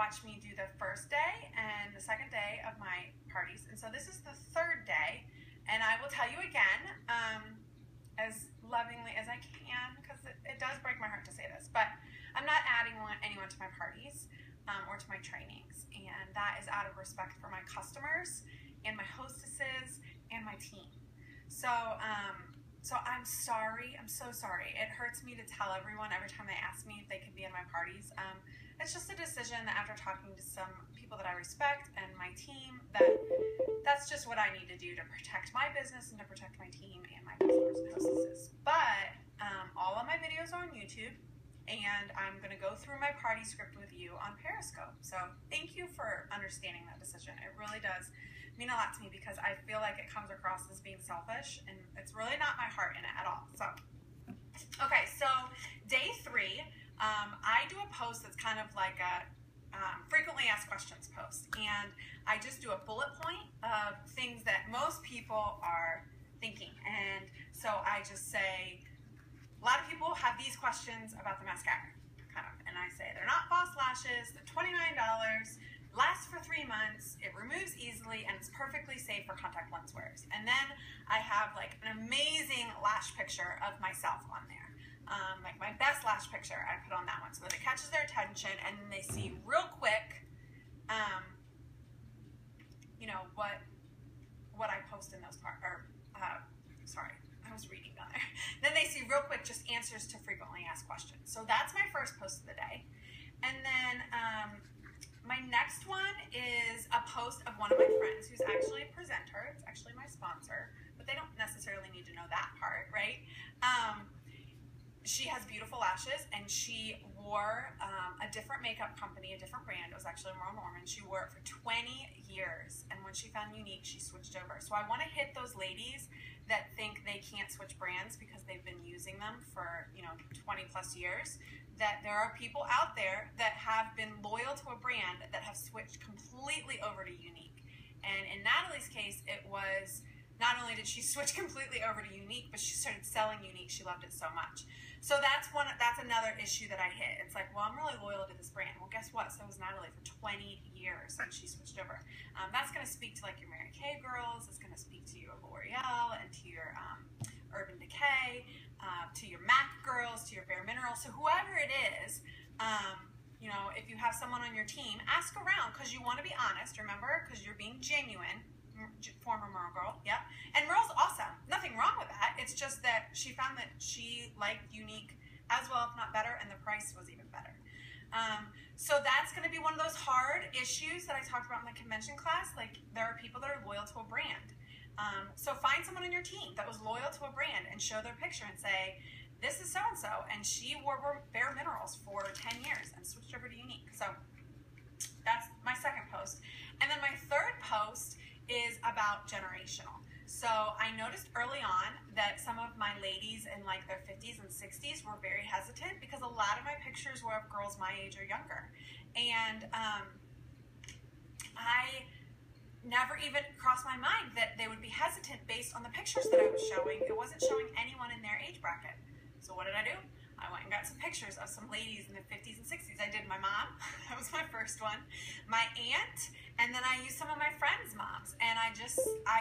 watched me do the first day and the second day of my parties. And so this is the third day. And I will tell you again, as lovingly as I can, because it does break my heart to say this, but I'm not adding anyone to my parties or to my trainings. And that is out of respect for my customers and my hostesses and my team. So I'm sorry. I'm so sorry. It hurts me to tell everyone every time they ask me if they can be in my parties. It's just a decision that after talking to some people that I respect and my team, that's just what I need to do to protect my business and to protect my team and my customers and hostesses. But all of my videos are on YouTube, and I'm going to go through my party script with you on Periscope. So thank you for understanding that decision. It really does mean a lot to me because I feel like it comes across as being selfish, and it's really not my heart in it at all. So, okay, so day 3, I do a post that's kind of like a frequently asked questions post, and I just do a bullet point of things that most people are thinking. And so I just say, a lot of people have these questions about the mascara, kind of, and I say they're not false lashes, they're $29, lasts for 3 months, it removes easily, and it's perfectly safe for contact lens wearers. And then I have like an amazing lash picture of myself on there. Like my best lash picture I put on that one so that it catches their attention and then they see real quick, you know, what I post in those sorry, I was reading on there. Then they see real quick just answers to frequently asked questions. So that's my first post of the day. And then my next one is a post of one of my friends who's actually a presenter. It's actually my sponsor, but they don't necessarily need to know that part, right? She has beautiful lashes, and she wore a different makeup company, a different brand. It was actually Merle Norman. She wore it for 20 years, and when she found Younique, she switched over. So I want to hit those ladies that think they can't switch brands because they've been using them for 20 plus years, that there are people out there that have been loyal to a brand that have switched completely over to Younique. And in Natalie's case, it was not only did she switch completely over to Younique, but she started selling Younique. She loved it so much. So that's another issue that I hit. It's like, well, I'm really loyal to this brand. Well, guess what? So was Natalie for 20 years and she switched over. That's going to speak to like your Mary Kay girls. It's going to speak to your L'Oreal and to your Urban Decay, to your MAC girls, to your Bare Minerals. So whoever it is, if you have someone on your team, ask around because you want to be honest, remember, because you're being genuine. Former Merle girl, yep. And Merle's awesome. Nothing wrong with that. It's just that she found that she liked Younique as well, if not better, and the price was even better. So that's going to be one of those hard issues that I talked about in the convention class. Like, there are people that are loyal to a brand. So find someone on your team that was loyal to a brand and show their picture and say, this is so-and-so, and she wore Bare Minerals for 10 years and switched over to Younique. So that's my second post. And then my third post is about generational. So I noticed early on that some of my ladies in like their 50s and 60s were very hesitant because a lot of my pictures were of girls my age or younger. And I never even crossed my mind that they would be hesitant based on the pictures that I was showing. It wasn't showing anyone in their age bracket. So what did I do? I went and got some pictures of some ladies in the 50s and 60s. I did my mom. That was my first one. My aunt. And then I used some of my friends' moms. And I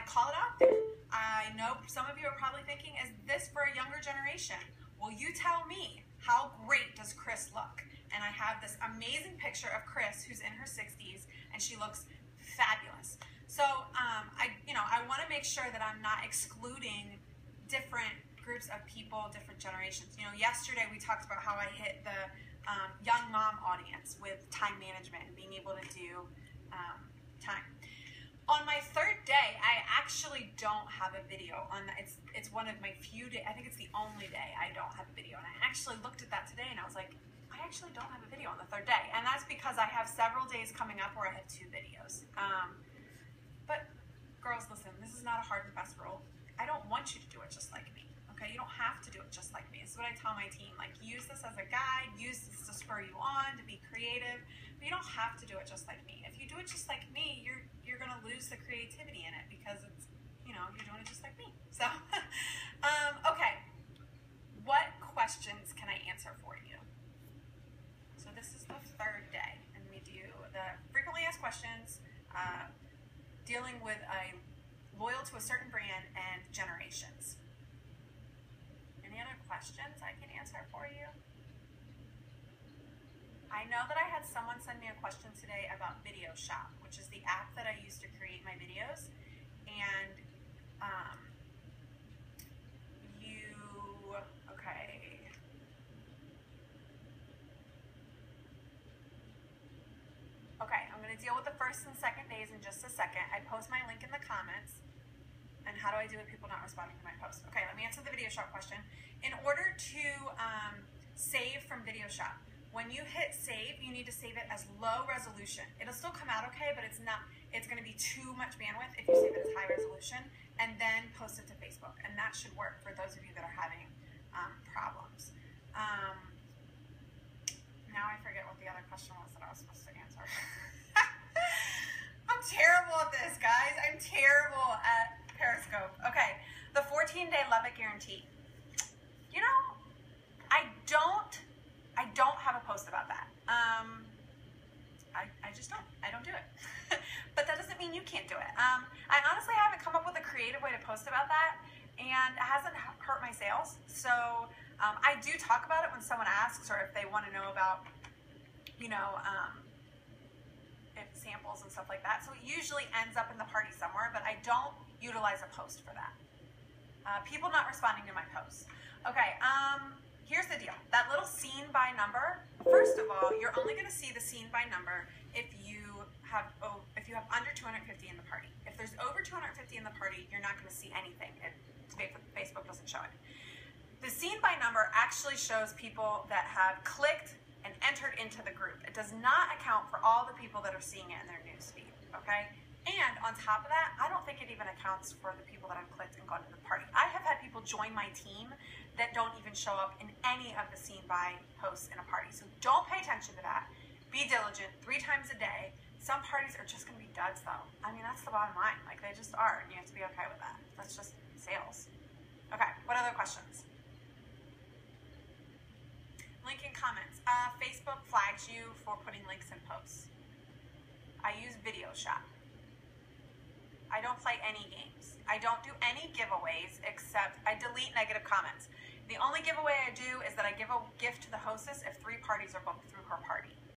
call it out there. I know some of you are probably thinking, is this for a younger generation? Well, you tell me, how great does Chris look? And I have this amazing picture of Chris who's in her 60s. And she looks fabulous. So I want to make sure that I'm not excluding different groups of people, different generations. Yesterday we talked about how I hit the young mom audience with time management and being able to do time. On my third day, I actually don't have a video on that. It's one of my few days. I think it's the only day I don't have a video. And I actually looked at that today and I was like, I actually don't have a video on the third day. And that's because I have several days coming up where I have 2 videos. But girls, listen, this is not a hard and fast rule. I don't want you to do it just like me. Okay, you don't have to do it just like me. This is what I tell my team. Like, use this as a guide, use this to spur you on, to be creative, but you don't have to do it just like me. If you do it just like me, you're gonna lose the creativity in it because it's, you're doing it just like me. So, okay, what questions can I answer for you? So this is the third day, and we do the questions dealing with a loyal to a certain brand and generations. Any other questions I can answer for you? I know that I had someone send me a question today about Video Shop, which is the app that I use to create my videos. And okay. Okay, I'm going to deal with the first and second days in just a second. I post my link in the comments. And how do I do with people not responding to my post? Okay, let me answer the Video Shop question. In order to save from Video Shop, when you hit save, you need to save it as low resolution. It'll still come out okay, but it's going to be too much bandwidth if you save it as high resolution, and then post it to Facebook. And that should work for those of you that are having problems. Now I forget what the other question was that I was supposed to answer. I'm terrible at this, guys. I'm terrible at Periscope. Okay, the 14-day Love It guarantee. You know, I don't have a post about that. I just don't. I don't do it. But that doesn't mean you can't do it. I honestly haven't come up with a creative way to post about that, and it hasn't hurt my sales. So I do talk about it when someone asks, or if they want to know about, if samples and stuff like that. So it usually ends up in the party somewhere, but I don't utilize a post for that. People not responding to my posts. Okay, here's the deal. That little seen by number, first of all, you're only going to see the seen by number if you have under 250 in the party. If there's over 250 in the party, you're not going to see anything. Facebook doesn't show it. The seen by number actually shows people that have clicked and entered into the group. It does not account for all the people that are seeing it in their newsfeed, okay? And on top of that, I don't think it even accounts for the people that have clicked and gone to the party. I have had people join my team that don't even show up in any of the seen by posts in a party. So don't pay attention to that. Be diligent 3 times a day. Some parties are just going to be duds, though. I mean, that's the bottom line. Like, they just are, and you have to be okay with that. That's just sales. Okay, what other questions? Link in comments. Facebook flags you for putting links in posts. I use Video Shop. I don't play any games. I don't do any giveaways except I delete negative comments. The only giveaway I do is that I give a gift to the hostess if 3 parties are booked through her party.